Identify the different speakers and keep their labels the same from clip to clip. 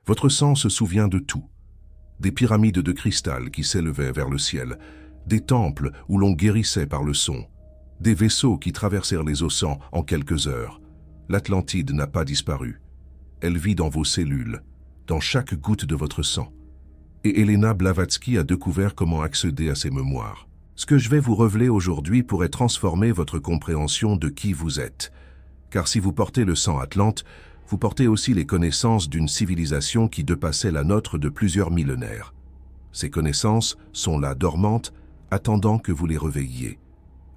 Speaker 1: Votre sang se souvient de tout. Des pyramides de cristal qui s'élevaient vers le ciel, des temples où l'on guérissait par le son, des vaisseaux qui traversèrent les océans en quelques heures. L'Atlantide n'a pas disparu. Elle vit dans vos cellules, dans chaque goutte de votre sang. Et Elena Blavatsky a découvert comment accéder à ces mémoires. Ce que je vais vous révéler aujourd'hui pourrait transformer votre compréhension de qui vous êtes. Car si vous portez le sang atlante, vous portez aussi les connaissances d'une civilisation qui dépassait la nôtre de plusieurs millénaires. Ces connaissances sont là dormantes, attendant que vous les réveilliez.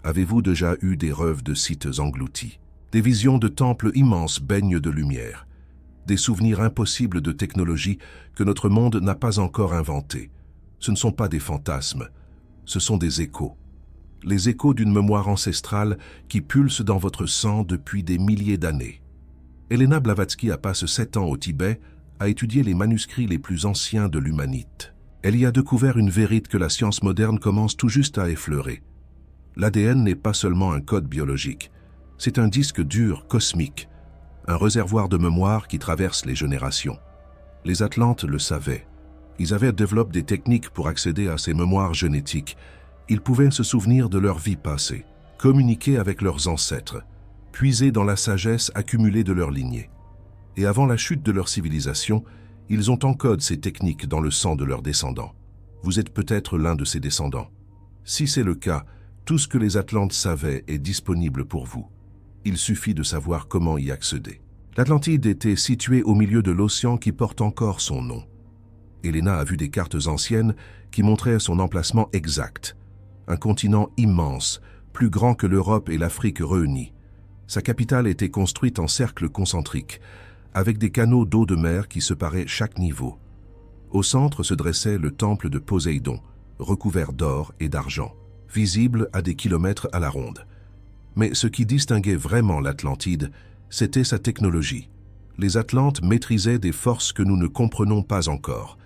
Speaker 1: Avez-vous déjà eu des rêves de sites engloutis? Des visions de temples immenses baignent de lumière. Des souvenirs impossibles de technologies que notre monde n'a pas encore inventées. Ce ne sont pas des fantasmes, ce sont des échos. Les échos d'une mémoire ancestrale qui pulse dans votre sang depuis des milliers d'années. Elena Blavatsky a passé 7 ans au Tibet à étudier les manuscrits les plus anciens de l'humanité. Elle y a découvert une vérité que la science moderne commence tout juste à effleurer. L'ADN n'est pas seulement un code biologique, c'est un disque dur cosmique, un réservoir de mémoire qui traverse les générations. Les Atlantes le savaient. Ils avaient développé des techniques pour accéder à ces mémoires génétiques. Ils pouvaient se souvenir de leur vie passée, communiquer avec leurs ancêtres, puiser dans la sagesse accumulée de leur lignée. Et avant la chute de leur civilisation, ils ont encodé ces techniques dans le sang de leurs descendants. Vous êtes peut-être l'un de ces descendants. Si c'est le cas, tout ce que les Atlantes savaient est disponible pour vous. Il suffit de savoir comment y accéder. L'Atlantide était située au milieu de l'océan qui porte encore son nom. Elena a vu des cartes anciennes qui montraient son emplacement exact. Un continent immense, plus grand que l'Europe et l'Afrique réunies. Sa capitale était construite en cercle concentrique, avec des canaux d'eau de mer qui séparaient chaque niveau. Au centre se dressait le temple de Poséidon, recouvert d'or et d'argent, visible à des kilomètres à la ronde. Mais ce qui distinguait vraiment l'Atlantide, c'était sa technologie. Les Atlantes maîtrisaient des forces que nous ne comprenons pas encore.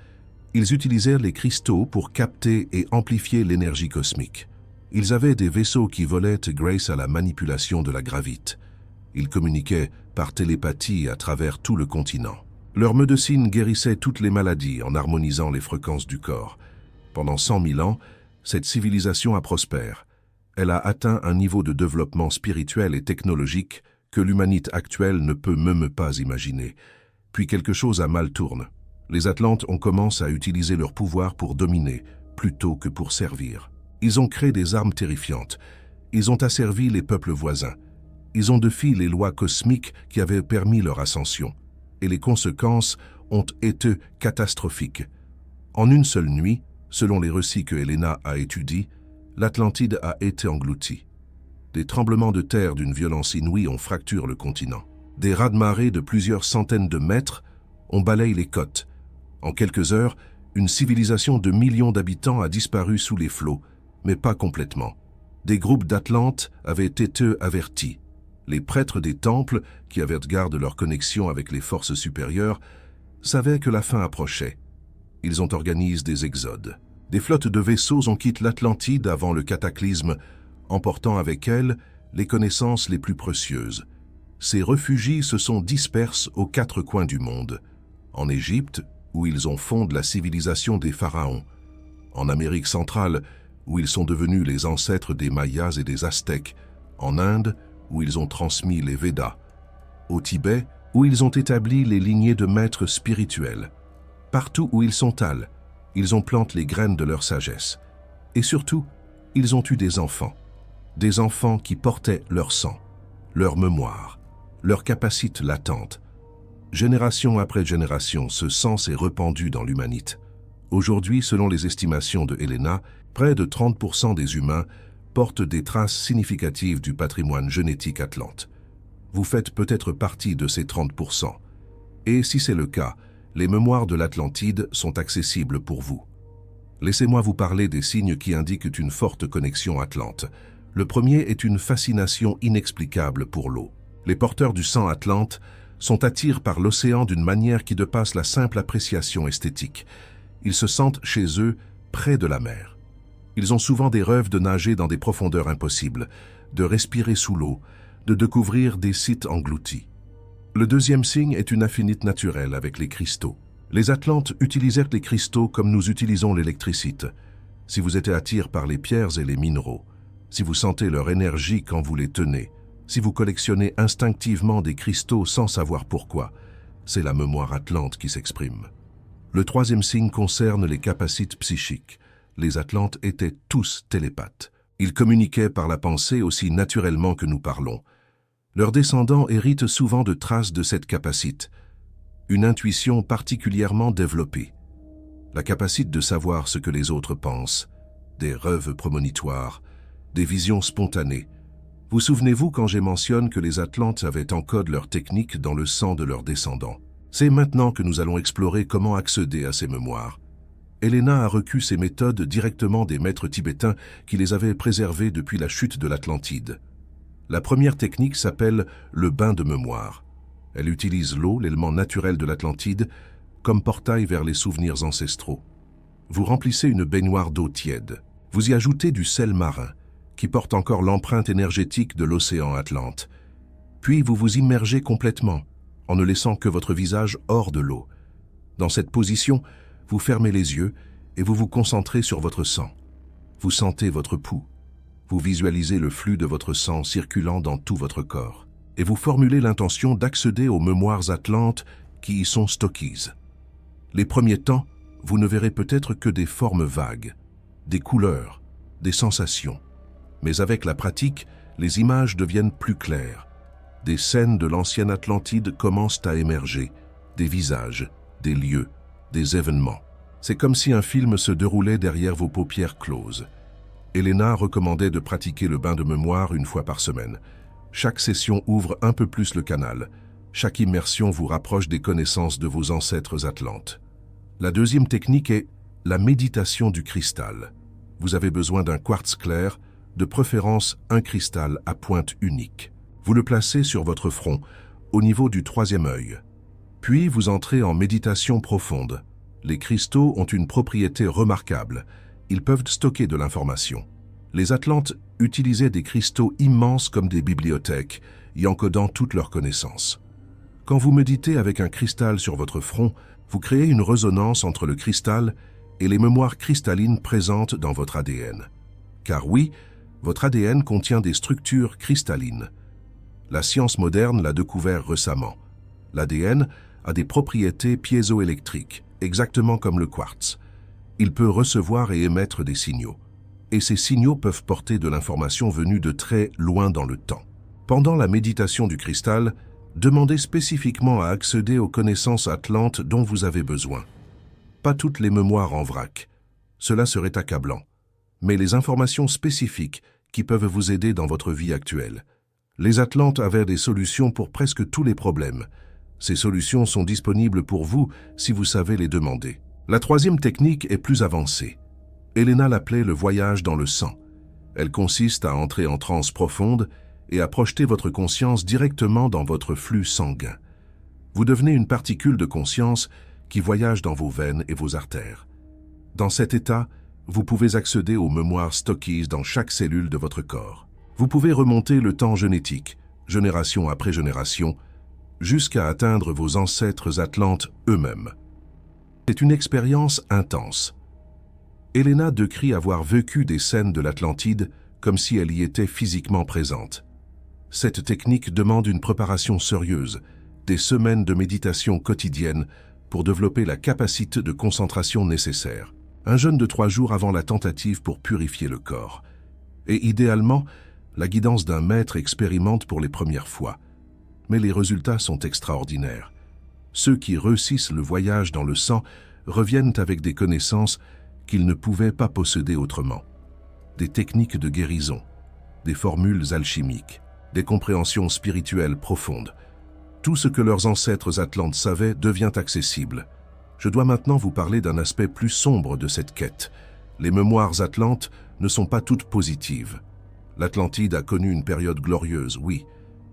Speaker 1: Ils utilisèrent les cristaux pour capter et amplifier l'énergie cosmique. Ils avaient des vaisseaux qui volaient grâce à la manipulation de la gravité. Ils communiquaient par télépathie à travers tout le continent. Leur médecine guérissait toutes les maladies en harmonisant les fréquences du corps. Pendant 100 000 ans, cette civilisation a prospéré. Elle a atteint un niveau de développement spirituel et technologique que l'humanité actuelle ne peut même pas imaginer. Puis quelque chose a mal tourné. Les Atlantes ont commencé à utiliser leur pouvoir pour dominer, plutôt que pour servir. Ils ont créé des armes terrifiantes. Ils ont asservi les peuples voisins. Ils ont défié les lois cosmiques qui avaient permis leur ascension. Et les conséquences ont été catastrophiques. En une seule nuit, selon les récits que Elena a étudiés, l'Atlantide a été engloutie. Des tremblements de terre d'une violence inouïe ont fracturé le continent. Des raz-de-marée de plusieurs centaines de mètres ont balayé les côtes. En quelques heures, une civilisation de millions d'habitants a disparu sous les flots, mais pas complètement. Des groupes d'Atlantes avaient été avertis. Les prêtres des temples, qui avaient garde leur connexion avec les forces supérieures, savaient que la fin approchait. Ils ont organisé des exodes. Des flottes de vaisseaux ont quitté l'Atlantide avant le cataclysme, emportant avec elles les connaissances les plus précieuses. Ces réfugiés se sont dispersés aux 4 coins du monde. En Égypte, où ils ont fondé la civilisation des pharaons. En Amérique centrale, où ils sont devenus les ancêtres des Mayas et des Aztèques. En Inde, où ils ont transmis les Védas. Au Tibet, où ils ont établi les lignées de maîtres spirituels. Partout où ils sont allés, ils ont planté les graines de leur sagesse. Et surtout, ils ont eu des enfants. Des enfants qui portaient leur sang, leur mémoire, leur capacité latente. Génération après génération, ce sang s'est répandu dans l'humanité. Aujourd'hui, selon les estimations de Elena, près de 30% des humains portent des traces significatives du patrimoine génétique atlante. Vous faites peut-être partie de ces 30%. Et si c'est le cas, les mémoires de l'Atlantide sont accessibles pour vous. Laissez-moi vous parler des signes qui indiquent une forte connexion atlante. Le premier est une fascination inexplicable pour l'eau. Les porteurs du sang atlante sont attirés par l'océan d'une manière qui dépasse la simple appréciation esthétique. Ils se sentent chez eux, près de la mer. Ils ont souvent des rêves de nager dans des profondeurs impossibles, de respirer sous l'eau, de découvrir des sites engloutis. Le deuxième signe est une affinité naturelle avec les cristaux. Les Atlantes utilisèrent les cristaux comme nous utilisons l'électricité. Si vous êtes attiré par les pierres et les minéraux, si vous sentez leur énergie quand vous les tenez, si vous collectionnez instinctivement des cristaux sans savoir pourquoi, c'est la mémoire atlante qui s'exprime. Le troisième signe concerne les capacités psychiques. Les Atlantes étaient tous télépathes. Ils communiquaient par la pensée aussi naturellement que nous parlons. Leurs descendants héritent souvent de traces de cette capacité, une intuition particulièrement développée, la capacité de savoir ce que les autres pensent, des rêves prémonitoires, des visions spontanées. Vous souvenez-vous quand j'ai mentionné que les Atlantes avaient en code leur technique dans le sang de leurs descendants? C'est maintenant que nous allons explorer comment accéder à ces mémoires. Helena a reçu ces méthodes directement des maîtres tibétains qui les avaient préservées depuis la chute de l'Atlantide. La première technique s'appelle le bain de mémoire. Elle utilise l'eau, l'élément naturel de l'Atlantide, comme portail vers les souvenirs ancestraux. Vous remplissez une baignoire d'eau tiède. Vous y ajoutez du sel marin, qui porte encore l'empreinte énergétique de l'océan Atlante. Puis vous vous immergez complètement, en ne laissant que votre visage hors de l'eau. Dans cette position, vous fermez les yeux et vous vous concentrez sur votre sang. Vous sentez votre pouls. Vous visualisez le flux de votre sang circulant dans tout votre corps. Et vous formulez l'intention d'accéder aux mémoires atlantes qui y sont stockées. Les premiers temps, vous ne verrez peut-être que des formes vagues, des couleurs, des sensations. Mais avec la pratique, les images deviennent plus claires. Des scènes de l'ancienne Atlantide commencent à émerger, des visages, des lieux, des événements. C'est comme si un film se déroulait derrière vos paupières closes. Helena recommandait de pratiquer le bain de mémoire une fois par semaine. Chaque session ouvre un peu plus le canal. Chaque immersion vous rapproche des connaissances de vos ancêtres atlantes. La deuxième technique est la méditation du cristal. Vous avez besoin d'un quartz clair, de préférence un cristal à pointe unique. Vous le placez sur votre front, au niveau du troisième œil. Puis vous entrez en méditation profonde. Les cristaux ont une propriété remarquable. Ils peuvent stocker de l'information. Les Atlantes utilisaient des cristaux immenses comme des bibliothèques, y encodant toutes leurs connaissances. Quand vous méditez avec un cristal sur votre front, vous créez une résonance entre le cristal et les mémoires cristallines présentes dans votre ADN. Car oui, votre ADN contient des structures cristallines. La science moderne l'a découvert récemment. L'ADN a des propriétés piézoélectriques, exactement comme le quartz. Il peut recevoir et émettre des signaux. Et ces signaux peuvent porter de l'information venue de très loin dans le temps. Pendant la méditation du cristal, demandez spécifiquement à accéder aux connaissances atlantes dont vous avez besoin. Pas toutes les mémoires en vrac. Cela serait accablant. Mais les informations spécifiques qui peuvent vous aider dans votre vie actuelle. Les Atlantes avaient des solutions pour presque tous les problèmes. Ces solutions sont disponibles pour vous si vous savez les demander. La troisième technique est plus avancée. Helena l'appelait le voyage dans le sang. Elle consiste à entrer en transe profonde et à projeter votre conscience directement dans votre flux sanguin. Vous devenez une particule de conscience qui voyage dans vos veines et vos artères. Dans cet état, vous pouvez accéder aux mémoires stockées dans chaque cellule de votre corps. Vous pouvez remonter le temps génétique, génération après génération, jusqu'à atteindre vos ancêtres atlantes eux-mêmes. C'est une expérience intense. Helena décrit avoir vécu des scènes de l'Atlantide comme si elle y était physiquement présente. Cette technique demande une préparation sérieuse, des semaines de méditation quotidienne pour développer la capacité de concentration nécessaire. Un jeûne de 3 jours avant la tentative pour purifier le corps. Et idéalement, la guidance d'un maître expérimente pour les premières fois. Mais les résultats sont extraordinaires. Ceux qui réussissent le voyage dans le sang reviennent avec des connaissances qu'ils ne pouvaient pas posséder autrement. Des techniques de guérison, des formules alchimiques, des compréhensions spirituelles profondes. Tout ce que leurs ancêtres atlantes savaient devient accessible. Je dois maintenant vous parler d'un aspect plus sombre de cette quête. Les mémoires atlantes ne sont pas toutes positives. L'Atlantide a connu une période glorieuse, oui,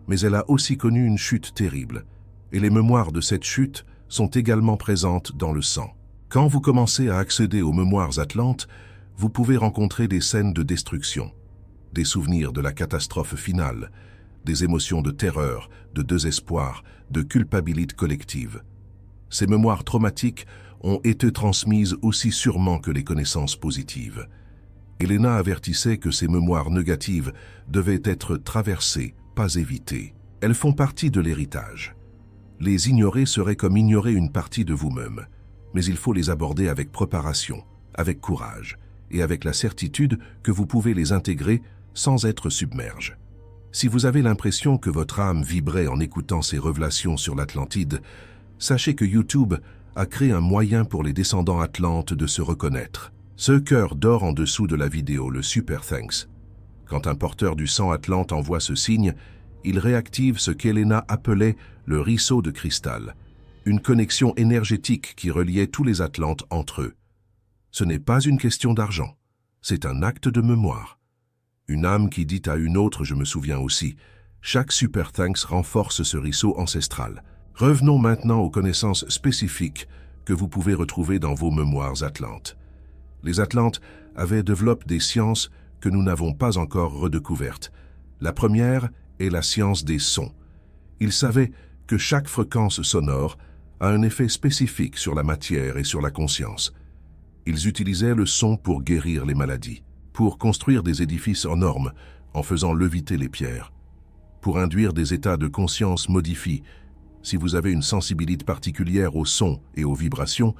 Speaker 1: mais elle a aussi connu une chute terrible. Et les mémoires de cette chute sont également présentes dans le sang. Quand vous commencez à accéder aux mémoires atlantes, vous pouvez rencontrer des scènes de destruction, des souvenirs de la catastrophe finale, des émotions de terreur, de désespoir, de culpabilité collective. Ces mémoires traumatiques ont été transmises aussi sûrement que les connaissances positives. Elena avertissait que ces mémoires négatives devaient être traversées, pas évitées. Elles font partie de l'héritage. Les ignorer serait comme ignorer une partie de vous-même, mais il faut les aborder avec préparation, avec courage, et avec la certitude que vous pouvez les intégrer sans être submerge. Si vous avez l'impression que votre âme vibrait en écoutant ces révélations sur l'Atlantide, sachez que YouTube a créé un moyen pour les descendants atlantes de se reconnaître. Ce cœur d'or en dessous de la vidéo, le Super Thanks. Quand un porteur du sang atlante envoie ce signe, il réactive ce qu'Elena appelait le ruisseau de cristal, une connexion énergétique qui reliait tous les Atlantes entre eux. Ce n'est pas une question d'argent, c'est un acte de mémoire. Une âme qui dit à une autre, je me souviens aussi, chaque Super Thanks renforce ce ruisseau ancestral. Revenons maintenant aux connaissances spécifiques que vous pouvez retrouver dans vos mémoires atlantes. Les Atlantes avaient développé des sciences que nous n'avons pas encore redécouvertes. La première est la science des sons. Ils savaient que chaque fréquence sonore a un effet spécifique sur la matière et sur la conscience. Ils utilisaient le son pour guérir les maladies, pour construire des édifices en normes en faisant leviter les pierres, pour induire des états de conscience modifiés. Si vous avez une sensibilité particulière aux sons et aux vibrations,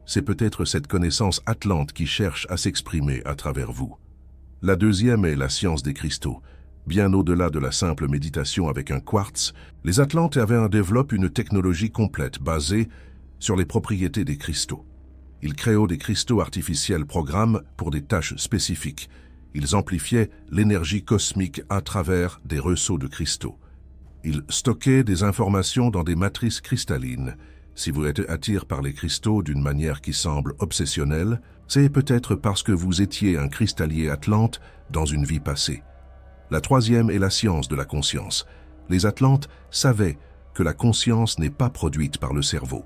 Speaker 1: c'est peut-être cette connaissance atlante qui cherche à s'exprimer à travers vous. La deuxième est la science des cristaux. Bien au-delà de la simple méditation avec un quartz, les Atlantes avaient développé une technologie complète basée sur les propriétés des cristaux. Ils créaient des cristaux artificiels programmes pour des tâches spécifiques. Ils amplifiaient l'énergie cosmique à travers des ruisseaux de cristaux. Ils stockaient des informations dans des matrices cristallines. Si vous êtes attiré par les cristaux d'une manière qui semble obsessionnelle, c'est peut-être parce que vous étiez un cristallier atlante dans une vie passée. La troisième est la science de la conscience. Les Atlantes savaient que la conscience n'est pas produite par le cerveau.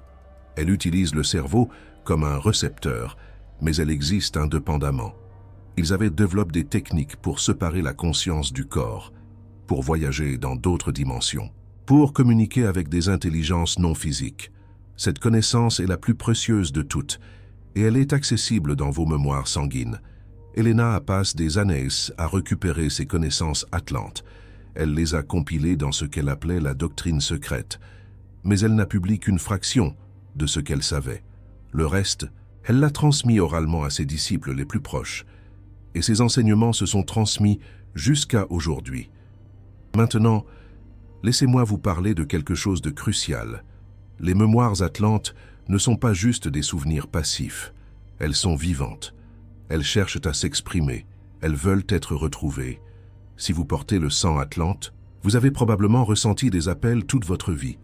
Speaker 1: Elle utilise le cerveau comme un récepteur, mais elle existe indépendamment. Ils avaient développé des techniques pour séparer la conscience du corps, pour voyager dans d'autres dimensions, pour communiquer avec des intelligences non physiques. Cette connaissance est la plus précieuse de toutes, et elle est accessible dans vos mémoires sanguines. Elena a passé des années à récupérer ces connaissances atlantes. Elle les a compilées dans ce qu'elle appelait la doctrine secrète, mais elle n'a publié qu'une fraction de ce qu'elle savait. Le reste, elle l'a transmis oralement à ses disciples les plus proches, et ces enseignements se sont transmis jusqu'à aujourd'hui. Maintenant, laissez-moi vous parler de quelque chose de crucial. Les mémoires atlantes ne sont pas juste des souvenirs passifs, elles sont vivantes. Elles cherchent à s'exprimer, elles veulent être retrouvées. Si vous portez le sang atlante, vous avez probablement ressenti des appels toute votre vie.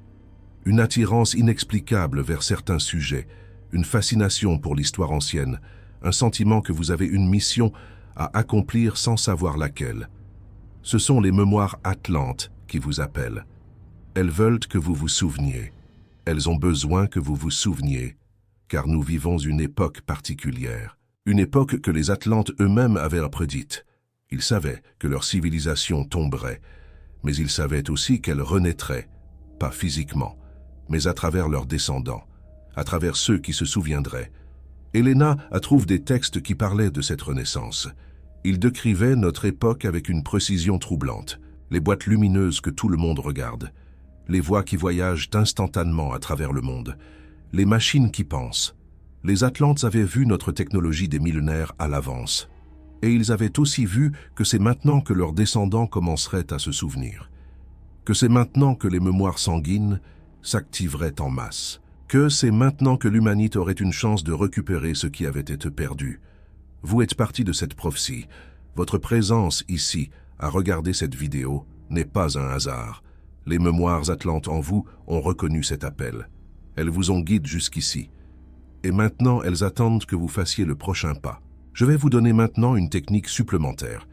Speaker 1: Une attirance inexplicable vers certains sujets, une fascination pour l'histoire ancienne, un sentiment que vous avez une mission à accomplir sans savoir laquelle. Ce sont les mémoires atlantes qui vous appellent. Elles veulent que vous vous souveniez. Elles ont besoin que vous vous souveniez, car nous vivons une époque particulière. Une époque que les Atlantes eux-mêmes avaient prédite. Ils savaient que leur civilisation tomberait, mais ils savaient aussi qu'elle renaîtrait, pas physiquement, mais à travers leurs descendants, à travers ceux qui se souviendraient. Elena a trouvé des textes qui parlaient de cette renaissance. Ils décrivaient notre époque avec une précision troublante, les boîtes lumineuses que tout le monde regarde, les voix qui voyagent instantanément à travers le monde, les machines qui pensent. Les Atlantes avaient vu notre technologie des millénaires à l'avance. Et ils avaient aussi vu que c'est maintenant que leurs descendants commenceraient à se souvenir. Que c'est maintenant que les mémoires sanguines s'activeraient en masse. Que c'est maintenant que l'humanité aurait une chance de récupérer ce qui avait été perdu. Vous êtes partie de cette prophétie. Votre présence ici, à regarder cette vidéo, n'est pas un hasard. Les mémoires atlantes en vous ont reconnu cet appel. Elles vous ont guidé jusqu'ici. Et maintenant, elles attendent que vous fassiez le prochain pas. Je vais vous donner maintenant une technique supplémentaire.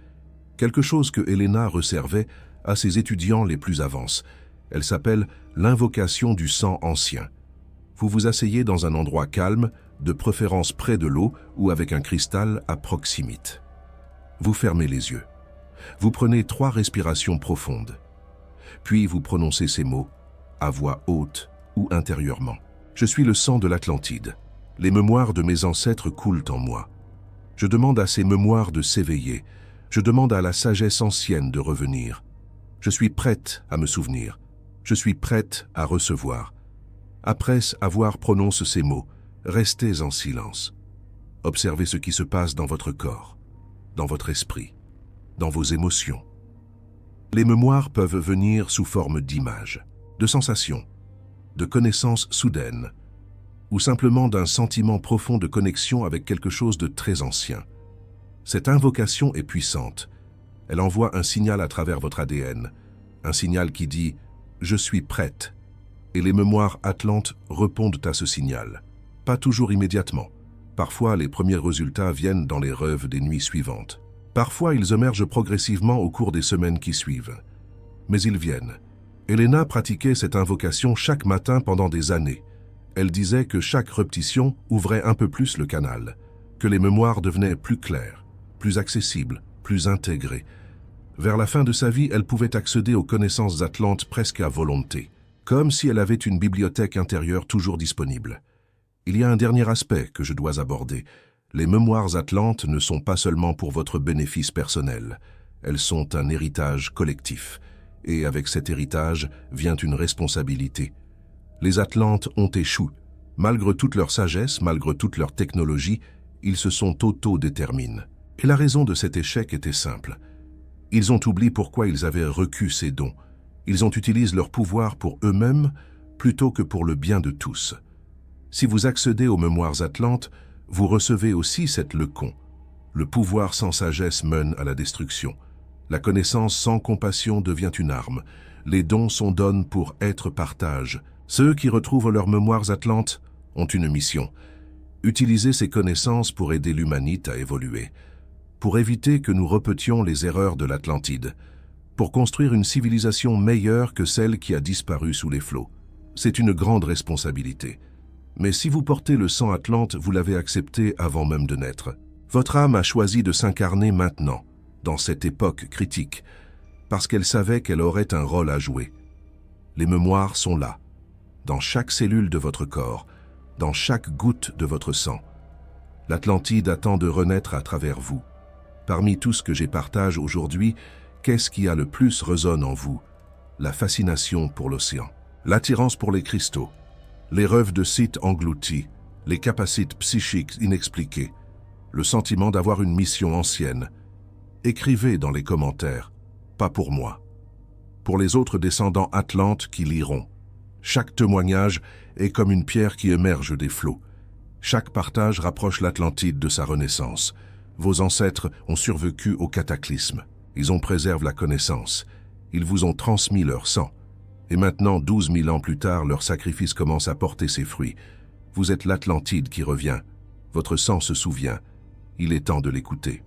Speaker 1: Quelque chose que Elena réservait à ses étudiants les plus avancés. Elle s'appelle l'invocation du sang ancien. Vous vous asseyez dans un endroit calme, de préférence près de l'eau ou avec un cristal à proximité. Vous fermez les yeux. Vous prenez 3 respirations profondes. Puis vous prononcez ces mots, à voix haute ou intérieurement. Je suis le sang de l'Atlantide. Les mémoires de mes ancêtres coulent en moi. Je demande à ces mémoires de s'éveiller. Je demande à la sagesse ancienne de revenir. Je suis prête à me souvenir. Je suis prête à recevoir. Après avoir prononcé ces mots, restez en silence. Observez ce qui se passe dans votre corps, dans votre esprit, dans vos émotions. Les mémoires peuvent venir sous forme d'images, de sensations, de connaissances soudaines, ou simplement d'un sentiment profond de connexion avec quelque chose de très ancien. Cette invocation est puissante. Elle envoie un signal à travers votre ADN, un signal qui dit « Je suis prête ». Et les mémoires atlantes répondent à ce signal. Pas toujours immédiatement. Parfois, les premiers résultats viennent dans les rêves des nuits suivantes. Parfois, ils émergent progressivement au cours des semaines qui suivent. Mais ils viennent. Elena pratiquait cette invocation chaque matin pendant des années. Elle disait que chaque répétition ouvrait un peu plus le canal, que les mémoires devenaient plus claires, plus accessibles, plus intégrées. Vers la fin de sa vie, elle pouvait accéder aux connaissances atlantes presque à volonté, comme si elle avait une bibliothèque intérieure toujours disponible. Il y a un dernier aspect que je dois aborder. Les mémoires atlantes ne sont pas seulement pour votre bénéfice personnel. Elles sont un héritage collectif. Et avec cet héritage vient une responsabilité. Les Atlantes ont échoué. Malgré toute leur sagesse, malgré toute leur technologie, ils se sont auto-déterminés. Et la raison de cet échec était simple. Ils ont oublié pourquoi ils avaient reçu ces dons. Ils ont utilisé leur pouvoir pour eux-mêmes plutôt que pour le bien de tous. Si vous accédez aux mémoires atlantes, vous recevez aussi cette leçon. Le pouvoir sans sagesse mène à la destruction. La connaissance sans compassion devient une arme. Les dons sont donnés pour être partage. Ceux qui retrouvent leurs mémoires atlantes ont une mission. Utiliser ces connaissances pour aider l'humanité à évoluer. Pour éviter que nous répétions les erreurs de l'Atlantide. Pour construire une civilisation meilleure que celle qui a disparu sous les flots. C'est une grande responsabilité. Mais si vous portez le sang atlante, vous l'avez accepté avant même de naître. Votre âme a choisi de s'incarner maintenant, dans cette époque critique, parce qu'elle savait qu'elle aurait un rôle à jouer. Les mémoires sont là, dans chaque cellule de votre corps, dans chaque goutte de votre sang. L'Atlantide attend de renaître à travers vous. Parmi tout ce que j'ai partagé aujourd'hui, qu'est-ce qui a le plus résonne en vous? La fascination pour l'océan, l'attirance pour les cristaux, les rêves de sites engloutis, les capacités psychiques inexpliquées, le sentiment d'avoir une mission ancienne. Écrivez dans les commentaires, pas pour moi, pour les autres descendants atlantes qui liront. Chaque témoignage est comme une pierre qui émerge des flots. Chaque partage rapproche l'Atlantide de sa renaissance. Vos ancêtres ont survécu au cataclysme. Ils ont préservé la connaissance. Ils vous ont transmis leur sang. Et maintenant, 12 000 ans plus tard, leur sacrifice commence à porter ses fruits. Vous êtes l'Atlantide qui revient. Votre sang se souvient. Il est temps de l'écouter.